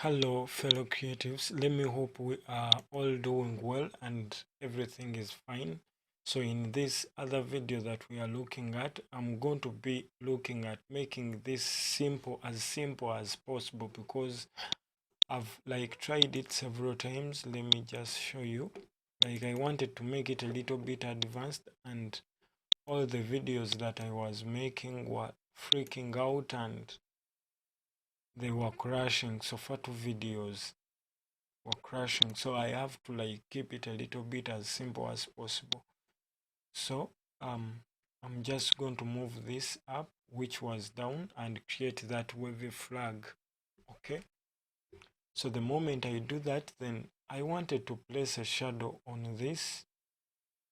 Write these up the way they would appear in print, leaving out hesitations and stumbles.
Hello fellow creatives, let me hope we are all doing well and everything is fine. So in this other video that we are looking at, I'm going to be looking at making this simple as possible because I've tried it several times. Let me just show you. I wanted to make it a little bit advanced, and all the videos that I was making were freaking out and they were crashing. So far, 2 videos were crashing, so I have to keep it a little bit as simple as possible. So I'm just going to move this up, which was down, and create that wavy flag. Okay, so the moment I do that, then I wanted to place a shadow on this,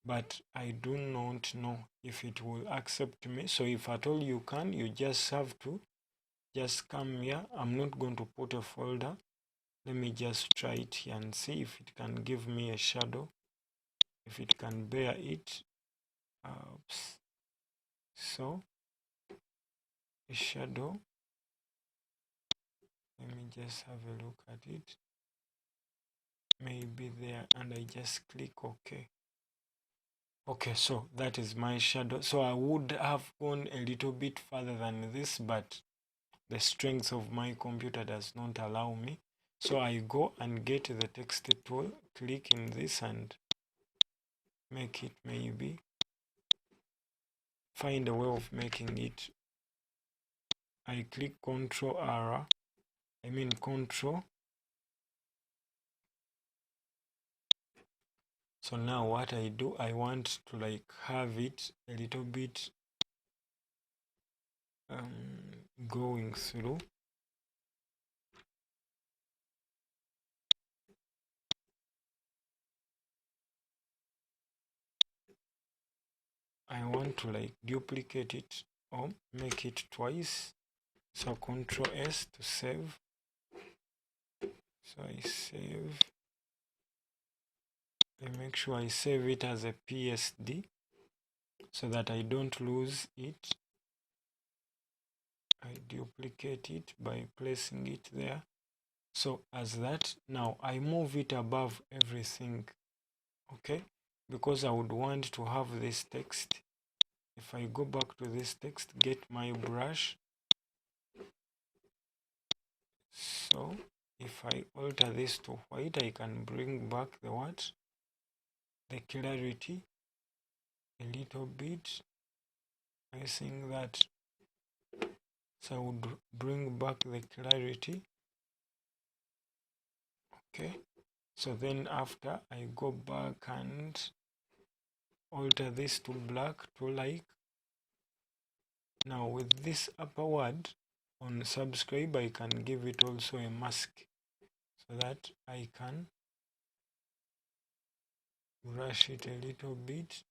but I do not know if it will accept me. So if at all you can, you just have to just come here. I'm not going to put a folder. Let me just try it here and see if it can give me a shadow, if it can bear it. So a shadow, let me just have a look at it. Maybe there, and I just click OK. Okay, so that is my shadow. So I would have gone a little bit further than this, but the strength of my computer does not allow me. So I go and get the text tool, click in this and make it, maybe find a way of making it. I click Control. So now what I do, I want to have it a little bit going through. I want to duplicate it or make it twice. So Control S to save. So I save. I make sure I save it as a PSD so that I don't lose it. I duplicate it by placing it there. So as that, now I move it above everything. Okay, because I would want to have this text. If I go back to this text, get my brush. So if I alter this to white, I can bring back the what? The clarity a little bit. I think that, so I would bring back the clarity. Okay, so then after I go back and alter this to black to now with this upper word on subscribe, I can give it also a mask so that I can brush it a little bit.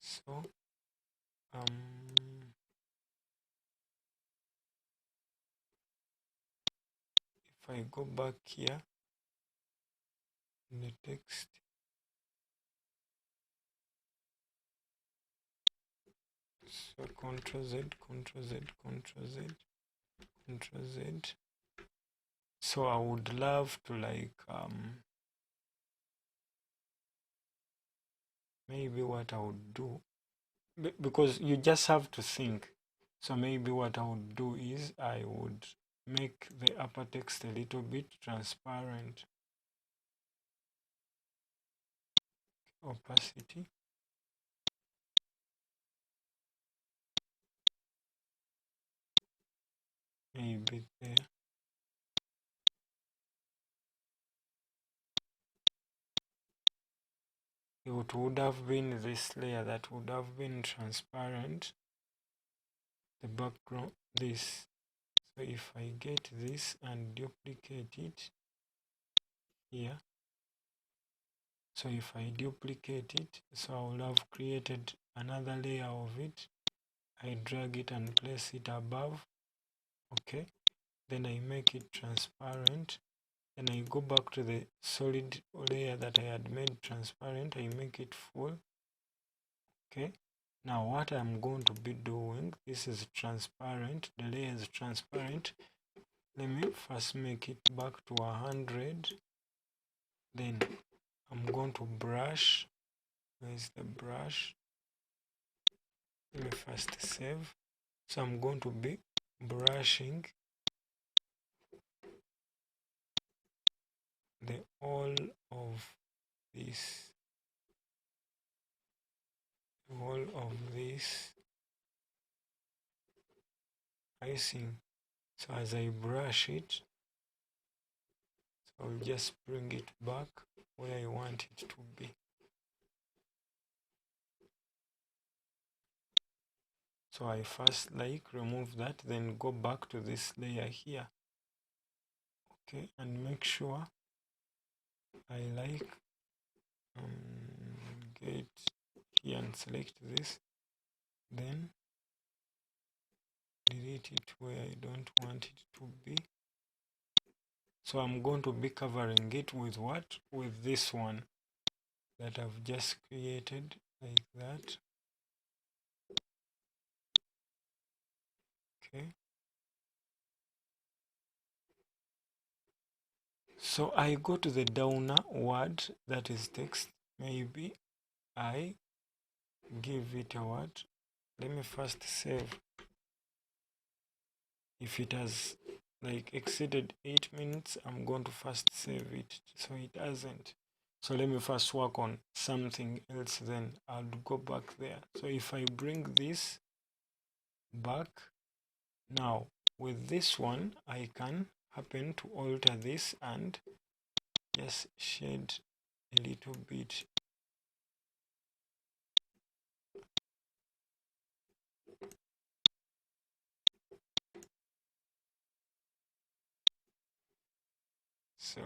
So if I go back here in the text, so Ctrl Z, Ctrl Z, Ctrl Z, Ctrl Z. So I would love to maybe what I would do, because you just have to think. So maybe what I would do is I would make the upper text a little bit transparent. Opacity. Maybe there. It would have been this layer that would have been transparent. The background, this. So if I get this and duplicate it here, so if I duplicate it, so I will have created another layer of it. I drag it and place it above. Okay, then I make it transparent. Then I go back to the solid layer that I had made transparent. I make it full. Okay, Now what I'm going to be doing, this is transparent, the layer is transparent. Let me first make it back to 100. Then I'm going to brush. Where's the brush? Let me first save. So I'm going to be brushing the all of this, icing. So as I brush it, so I'll just bring it back where I want it to be. So I first remove that, then go back to this layer here. Okay, and make sure I get here and select this, then delete it where I don't want it to be. So I'm going to be covering it with what? With this one that I've just created, like that. Okay. So I go to the downer word, that is text. Maybe I give it a word. Let me first save. If it has exceeded 8 minutes, I'm going to first save it. So it hasn't. So let me first work on something else, then I'll go back there. So if I bring this back, now with this one, I can happen to alter this and just shade a little bit. So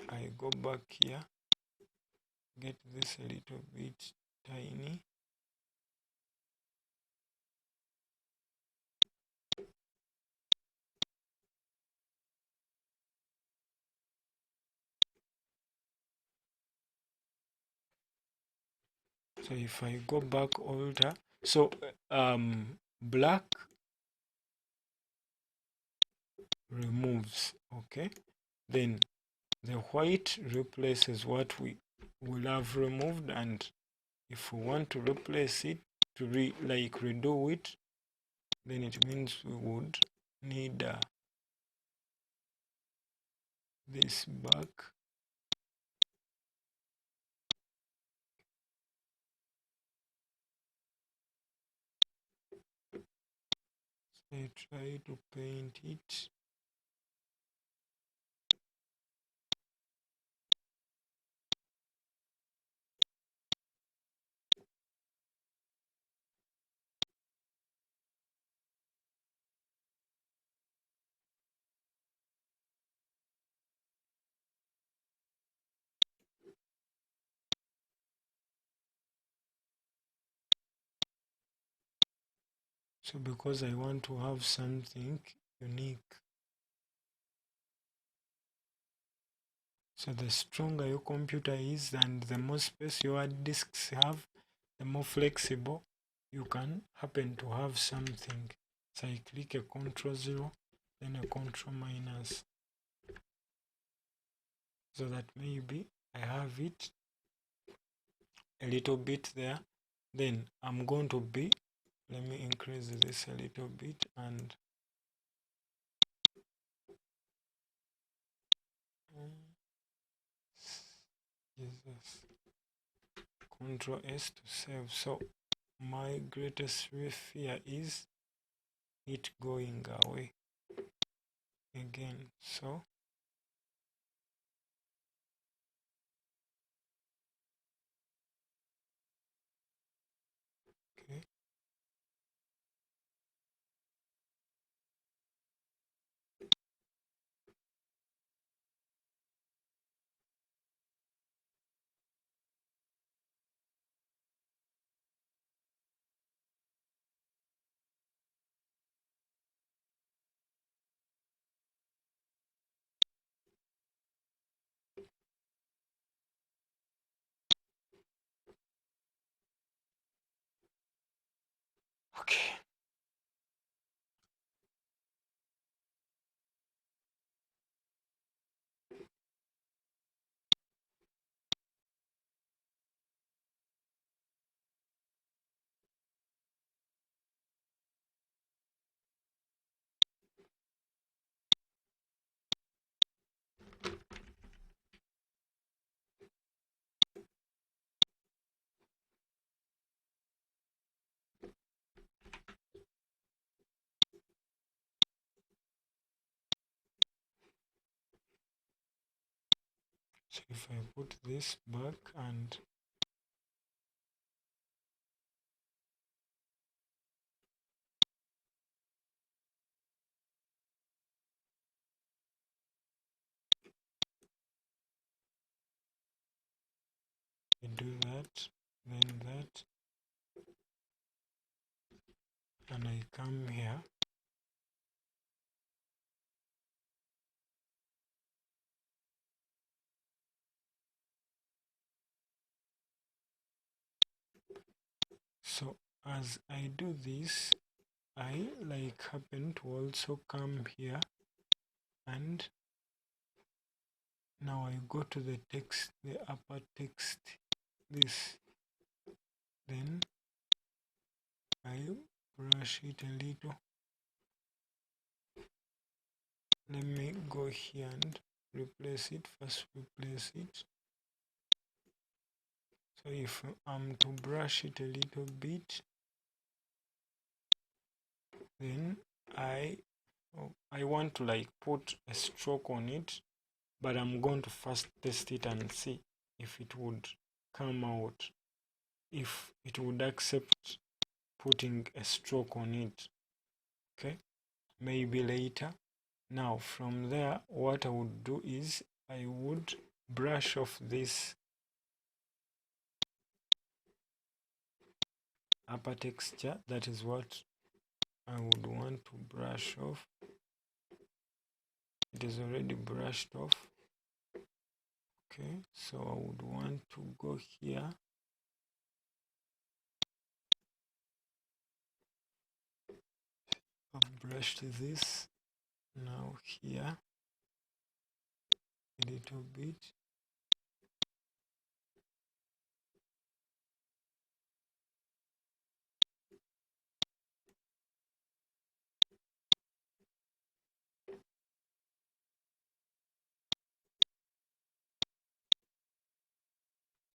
I go back here, get this a little bit tiny. So if I go back alter, so black removes, okay, then the white replaces what we will have removed, and if we want to replace it, to redo it, then it means we would need this back. So I try to paint it. So because I want to have something unique, so the stronger your computer is and the more space your hard disks have, the more flexible you can happen to have something. So I click a Ctrl 0, then a Ctrl minus, so that maybe I have it a little bit there. Then I'm going to be, let me increase this a little bit, and Jesus, Ctrl S to save. So my greatest fear is it going away again. So okay, Okay. So if I put this back and I do that, then that, and I come here, so as I do this, I happen to also come here, and now I go to the text, the upper text, this, then I brush it a little. Let me go here and replace it. First replace it. So if I'm to brush it a little bit, then I want to put a stroke on it, but I'm going to first test it and see if it would come out, if it would accept putting a stroke on it. Okay, maybe later. Now from there, what I would do is I would brush off this upper texture. That is what I would want to brush off. It is already brushed off. Okay, so I would want to go here. I've brushed this. Now here a little bit.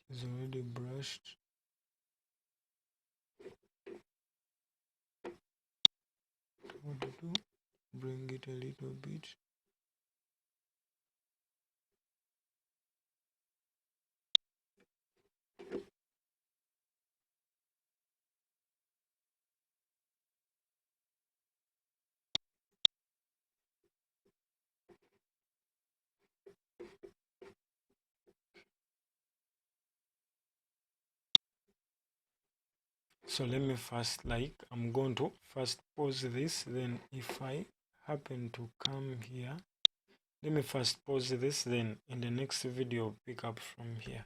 It's already brushed. What to do? Bring it a little bit. So let me first, I'm going to first pause this, then if I happen to come here, let me first pause this, then in the next video pick up from here.